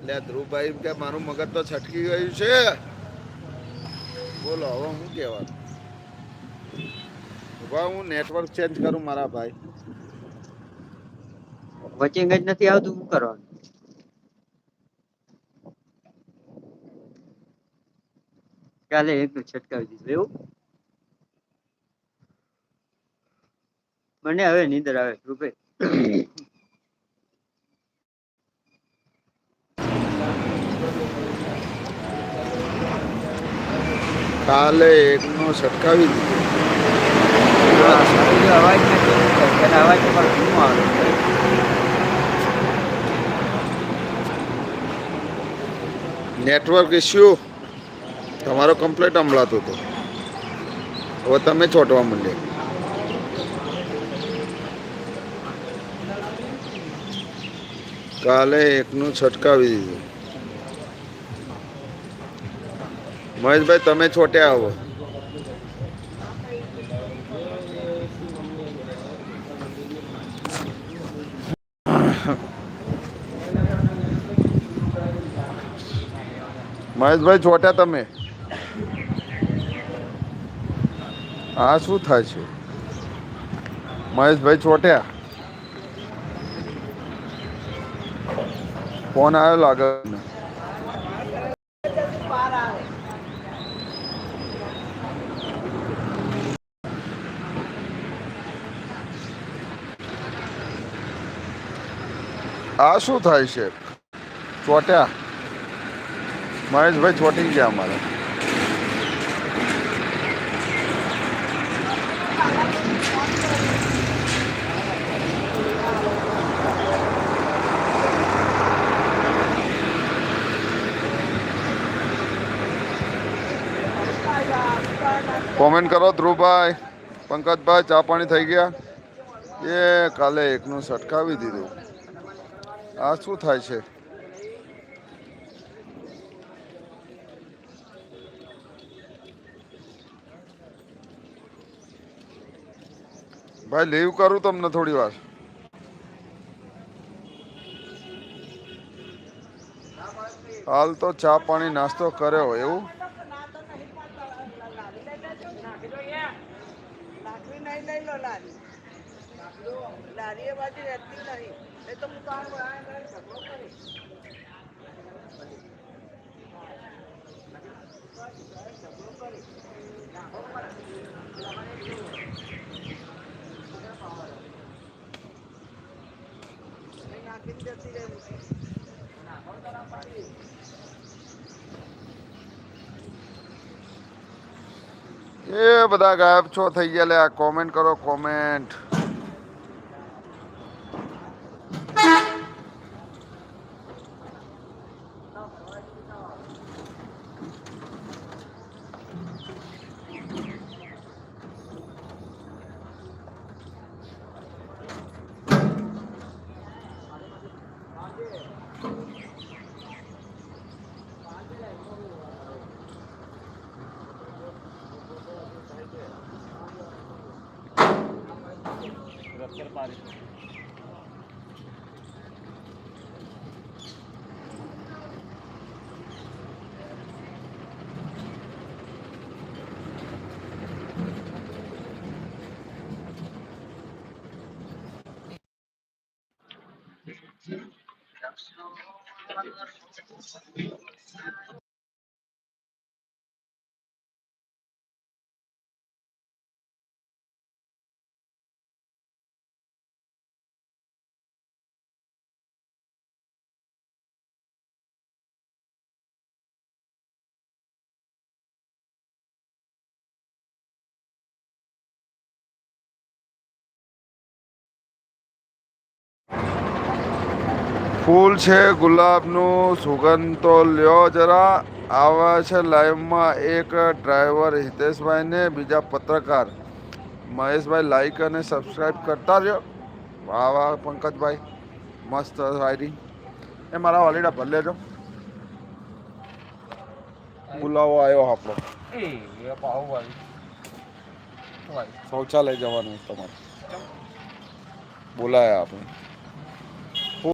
લે ધ્રુવભાઈ કે મારું મગજ તો છટકી ગયું છે. બોલો હવે હું કેવાનું. હવે હું નેટવર્ક ચેન્જ કરું મારા ભાઈ. વચ્ચે જ નથી આવતું શું કરવાનું. કાલે એકલું છટકાવી દીધું એવું. મને હવે નીંદર આવે ધ્રુવભાઈ. કાલે એકનો છટકાવી દીધો. અવાજ નથી અવાજ પણ શું આવે. નેટવર્ક ઇસ્યુ તમારો કમ્પ્લીટ સંભળાતો હતો. હવે તમે ચોંટવા માંડ્યા. કાલે એકનું છટકાવી દીધું. મહેશભાઈ તમે છોટ્યા આવો. મહેશભાઈ છોટ્યા તમે. હા શું થાય છે મહેશભાઈ છોટ્યા. ફોન આવ્યો લાગે. આ શું થાય છે ચોટ્યા. મહેશભાઈ ચોટી ગયા અમારે. કોમેન્ટ કરો ધ્રુવભાઈ પંકજભાઈ ચા પાણી થઈ ગયા. એ કાલે એકનું છટકાવી દીધું. આ શું થાય છે. ભાઈ લીવ કરું તમને થોડી વાર. હાલ તો ચા પાણી નાસ્તો કર્યો એવું. લારી એ બાજુ રહેતી નહીં એ તો હું કામ એ બધા ગાયબ છો થઈ ગયા લે. આ કોમેન્ટ કરો કોમેન્ટ. ફૂલ છે ગુલાબનું સુગંધ તો લ્યો જરા. આવે છે લાઈવમાં એક ડ્રાઈવર હિતેશભાઈ ને બીજા પત્રકાર મહેશભાઈ. લાઈક અને સબસ્ક્રાઈબ કરતા રહ્યો. વાહ વાહ પંકજભાઈ મસ્ત રાઇડિંગ. એ મારા વાલીડા ભર લેજો. બોલાવો આવ્યો આપણો. શૌચાલય જવાનું તમારે બોલાયા આપણે.